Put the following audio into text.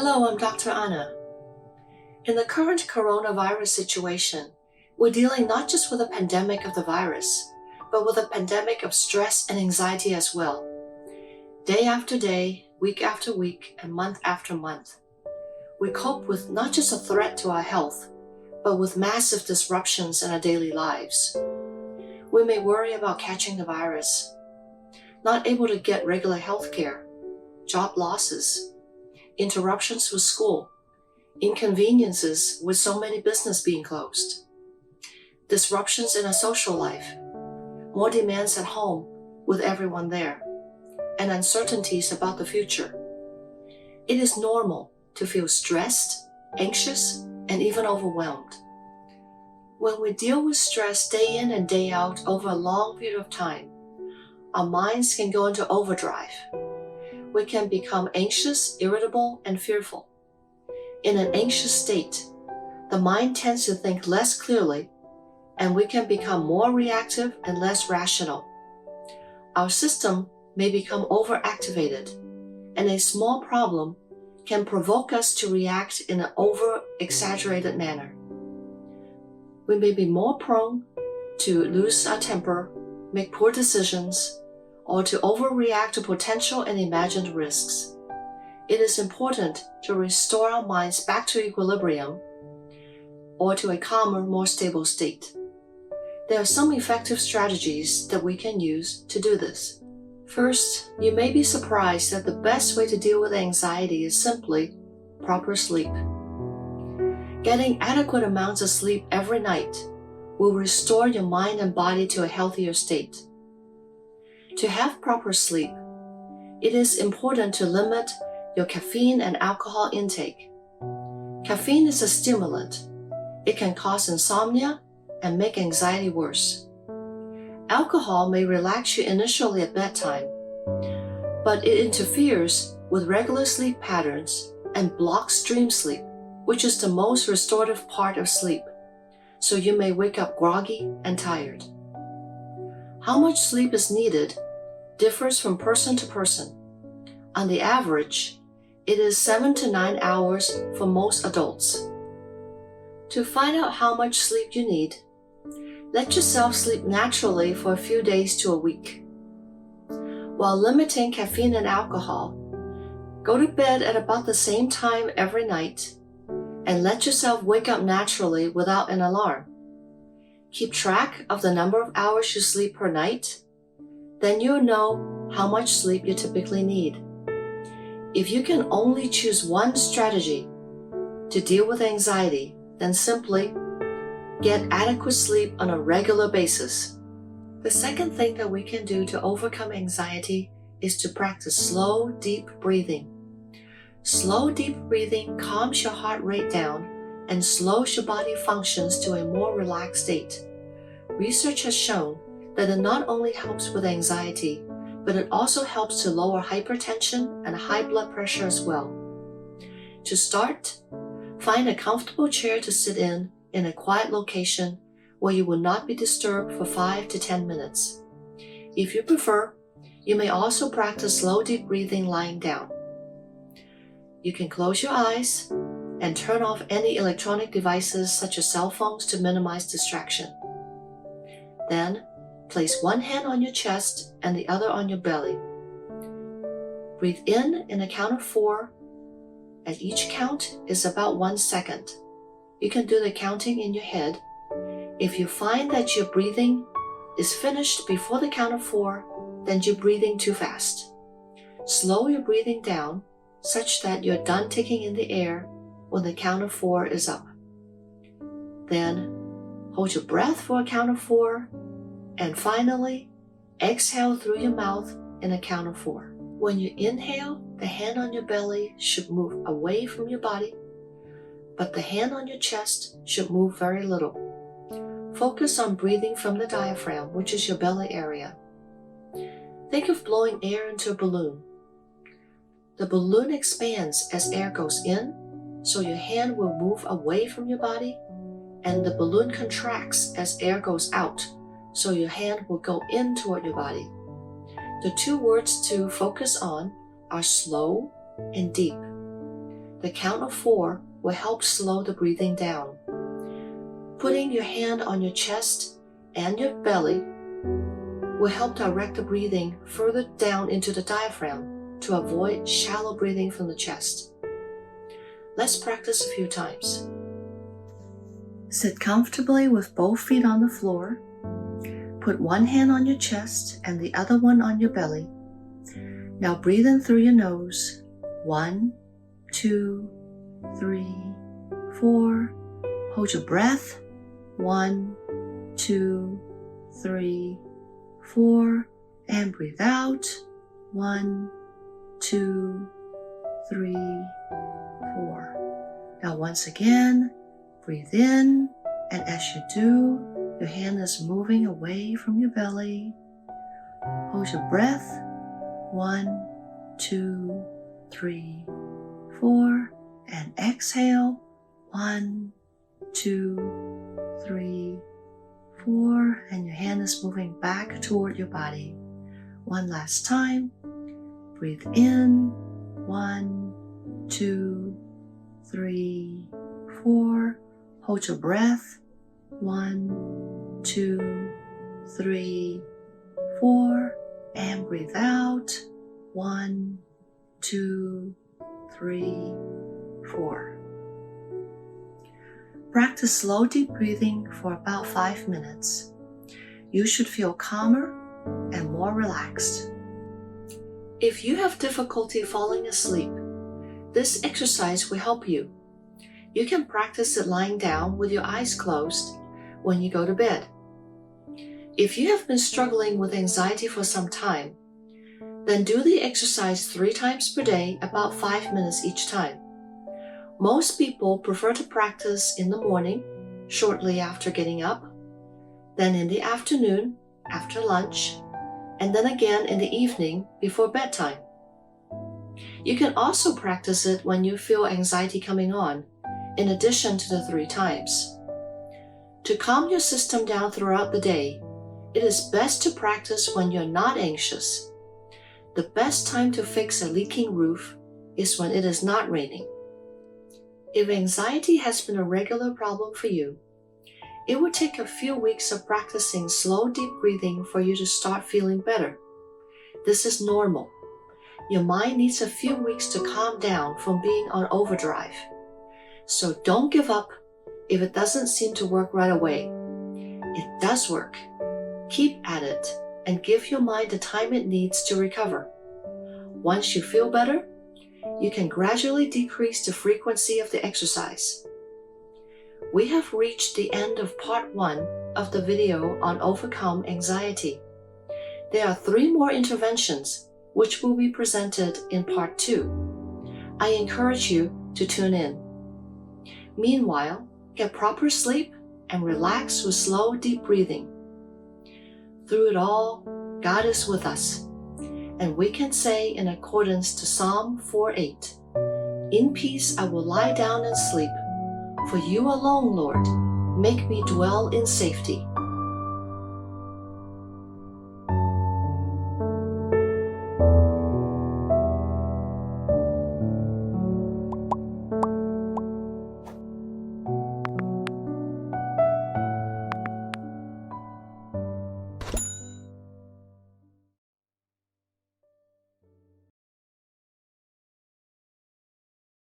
Hello, I'm Dr. Anna. In the current coronavirus situation, we're dealing not just with a pandemic of the virus, but with a pandemic of stress and anxiety as well. Day after day, week after week, and month after month, we cope with not just a threat to our health, but with massive disruptions in our daily lives. We may worry about catching the virus, not able to get regular health care, job losses, interruptions with school, inconveniences with so many businesses being closed, disruptions in our social life, more demands at home with everyone there, and uncertainties about the future. It is normal to feel stressed, anxious, and even overwhelmed. When we deal with stress day in and day out over a long period of time, our minds can go into overdrive. We can become anxious, irritable, and fearful. In an anxious state, the mind tends to think less clearly, and we can become more reactive and less rational. Our system may become overactivated, and a small problem can provoke us to react in an over-exaggerated manner. We may be more prone to lose our temper, make poor decisions, or to overreact to potential and imagined risks. It is important to restore our minds back to equilibrium or to a calmer, more stable state. There are some effective strategies that we can use to do this. First, you may be surprised that the best way to deal with anxiety is simply proper sleep. Getting adequate amounts of sleep every night will restore your mind and body to a healthier state. To have proper sleep, it is important to limit your caffeine and alcohol intake. Caffeine is a stimulant. It can cause insomnia and make anxiety worse. Alcohol may relax you initially at bedtime, but it interferes with regular sleep patterns and blocks dream sleep, which is the most restorative part of sleep, so you may wake up groggy and tired. How much sleep is needed differs from person to person. On the average, it is 7 to 9 hours for most adults. To find out how much sleep you need, let yourself sleep naturally for a few days to a week. While limiting caffeine and alcohol, go to bed at about the same time every night and let yourself wake up naturally without an alarm. Keep track of the number of hours you sleep per night. Then you'll know how much sleep you typically need. If you can only choose one strategy to deal with anxiety, then simply get adequate sleep on a regular basis. The second thing that we can do to overcome anxiety is to practice slow, deep breathing. Slow, deep breathing calms your heart rate down and slows your body functions to a more relaxed state. Research has shown that it not only helps with anxiety, but it also helps to lower hypertension and high blood pressure as well. To start, find a comfortable chair to sit in a quiet location where you will not be disturbed for 5 to 10 minutes. If you prefer, you may also practice slow, deep breathing lying down. You can close your eyes and turn off any electronic devices such as cell phones to minimize distraction. Then, place one hand on your chest and the other on your belly. Breathe in a count of 4, and each count is about 1 second. You can do the counting in your head. If you find that your breathing is finished before the count of 4, then you're breathing too fast. Slow your breathing down such that you're done taking in the air when the count of 4 is up. Then, hold your breath for a count of 4, and finally, exhale through your mouth in a count of 4. When you inhale, the hand on your belly should move away from your body, but the hand on your chest should move very little. Focus on breathing from the diaphragm, which is your belly area. Think of blowing air into a balloon. The balloon expands as air goes in, so your hand will move away from your body, and the balloon contracts as air goes out, so your hand will go in toward your body. The two words to focus on are slow and deep. The count of 4 will help slow the breathing down. Putting your hand on your chest and your belly will help direct the breathing further down into the diaphragm to avoid shallow breathing from the chest. Let's practice a few times. Sit comfortably with both feet on the floor. Put one hand on your chest and the other one on your belly. Now breathe in through your nose. 1, 2, 3, 4. Hold your breath. 1, 2, 3, 4. And breathe out. 1, 2, 3, 4. Now once again, breathe in, and as you do, your hand is moving away from your belly. Hold your breath. 1, 2, 3, 4. And exhale. 1, 2, 3, 4. And your hand is moving back toward your body. One last time. Breathe in. 1, 2, 3, 4. Hold your breath. 1, 2, 3, 4. And breathe out. 1, 2, 3, 4. Practice slow, deep breathing for about 5 minutes. You should feel calmer and more relaxed. If you have difficulty falling asleep, this exercise will help you. You can practice it lying down with your eyes closed when you go to bed. If you have been struggling with anxiety for some time, then do the exercise 3 times per day, about 5 minutes each time. Most people prefer to practice in the morning, shortly after getting up, then in the afternoon, after lunch, and then again in the evening before bedtime. You can also practice it when you feel anxiety coming on, in addition to the 3 times. To calm your system down throughout the day, it is best to practice when you're not anxious. The best time to fix a leaking roof is when it is not raining. If anxiety has been a regular problem for you, it will take a few weeks of practicing slow, deep breathing for you to start feeling better. This is normal. Your mind needs a few weeks to calm down from being on overdrive. So don't give up if it doesn't seem to work right away. It does work. Keep at it and give your mind the time it needs to recover. Once you feel better, you can gradually decrease the frequency of the exercise. We have reached the end of part 1 of the video on overcome anxiety. There are 3 more interventions which will be presented in part 2. I encourage you to tune in. Meanwhile, get proper sleep and relax with slow, deep breathing. Through it all, God is with us, and we can say in accordance to Psalm 4:8, "In peace I will lie down and sleep, for you alone, Lord, make me dwell in safety."